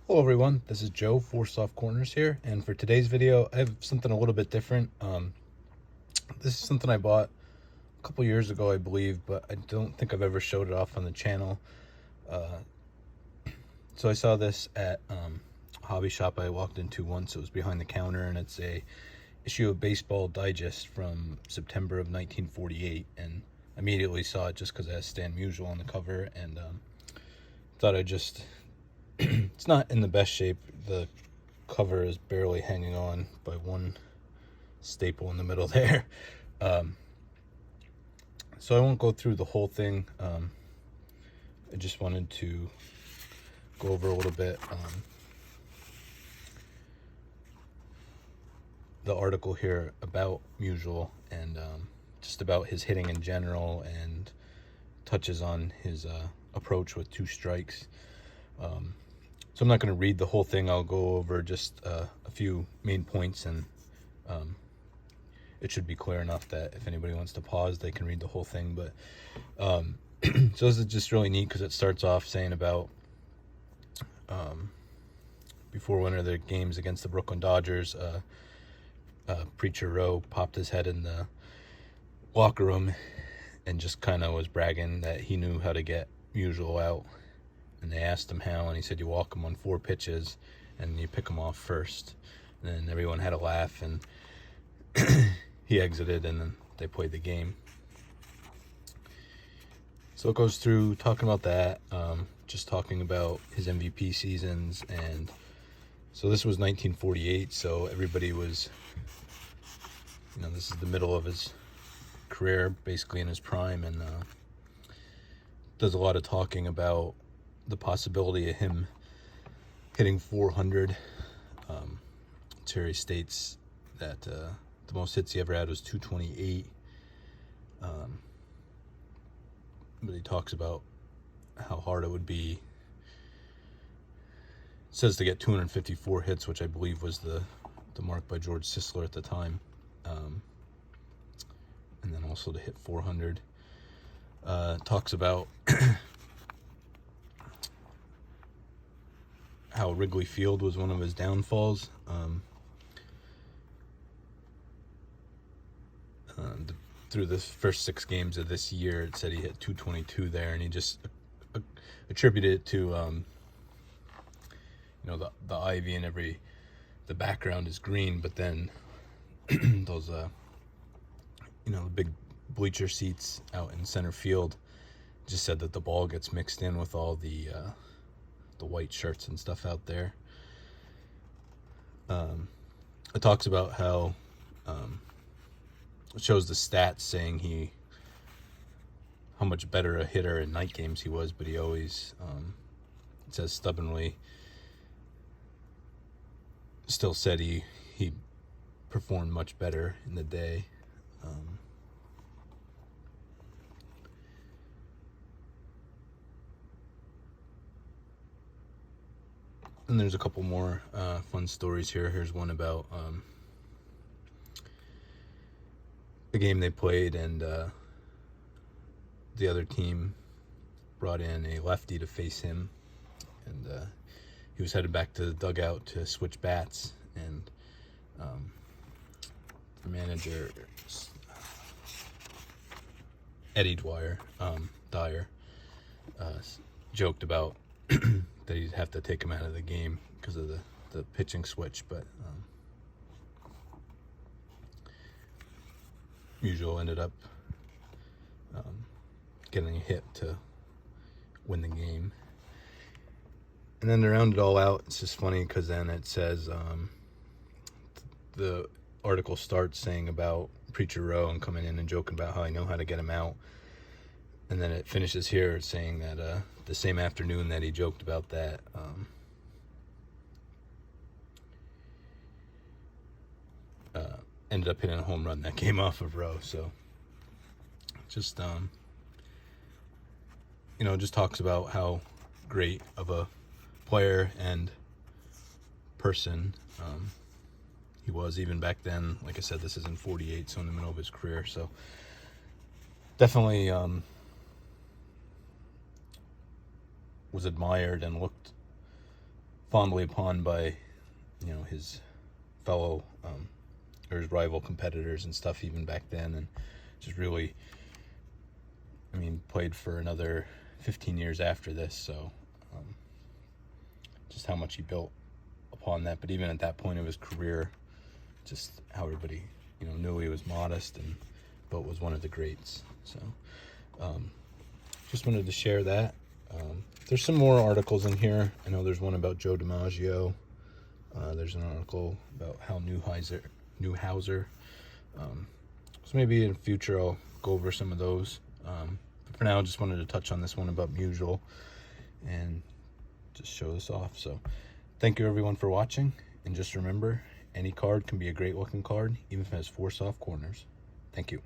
Hello everyone, this is Joe for Soft Corners here, and for today's video I have something a little bit different. This is something I bought a couple years ago, I believe, but I don't think I've ever showed it off on the channel. So I saw this at a hobby shop I walked into once. It was behind the counter, and it's a issue of Baseball Digest from September of 1948, and immediately saw it just because it has Stan Musial on the cover, and thought I'd just it's not in the best shape. The cover is barely hanging on by one staple in the middle there. So I won't go through the whole thing. I just wanted to go over a little bit the article here about Musial and just about his hitting in general, and touches on his approach with two strikes. So I'm not going to read the whole thing. I'll go over just a few main points, and it should be clear enough that if anybody wants to pause, they can read the whole thing. But so this is just really neat because it starts off saying about before one of their games against the Brooklyn Dodgers, Preacher Rowe popped his head in the locker room and just kind of was bragging that he knew how to get Musial out. And they asked him how, and he said you walk him on 4 pitches and you pick him off first. And then everyone had a laugh, and he exited, and then they played the game. So it goes through talking about that, just talking about his MVP seasons. And so this was 1948, so everybody was, this is the middle of his career, basically in his prime, and does a lot of talking about the possibility of him hitting 400. Terry states that the most hits he ever had was 228. But he talks about how hard it would be. It says to get 254 hits, which I believe was the mark by George Sisler at the time. And then also to hit 400. Talks about how Wrigley Field was one of his downfalls. Through the first 6 games of this year, it said he hit 222 there, and he just attributed it to the ivy and the background is green, but then those the big bleacher seats out in center field, just said that the ball gets mixed in with all the white shirts and stuff out there. It talks about how it shows the stats saying how much better a hitter in night games he was, but he always it says stubbornly still said he performed much better in the day. And there's a couple more fun stories here. Here's one about the game they played, and the other team brought in a lefty to face him, and he was headed back to the dugout to switch bats, and the manager, Eddie Dyer, joked about that he'd have to take him out of the game because of the pitching switch, but Musial ended up getting a hit to win the game. And then to round it all out, it's just funny because then it says the article starts saying about Preacher Rowe and coming in and joking about how I know how to get him out. And then it finishes here saying that the same afternoon that he joked about that, ended up hitting a home run that came off of Rowe. So just just talks about how great of a player and person he was even back then. Like I said, this is in 48, so in the middle of his career. So definitely was admired and looked fondly upon by, his fellow or his rival competitors and stuff even back then, and just really, played for another 15 years after this. So just how much he built upon that. But even at that point of his career, just how everybody knew he was modest but was one of the greats. So just wanted to share that. There's some more articles in here. I know there's one about Joe DiMaggio. There's an article about Hal Newhouser. So maybe in the future I'll go over some of those. But for now, I just wanted to touch on this one about Musial and just show this off. So thank you everyone for watching, and just remember, any card can be a great looking card, even if it has 4 soft corners. Thank you.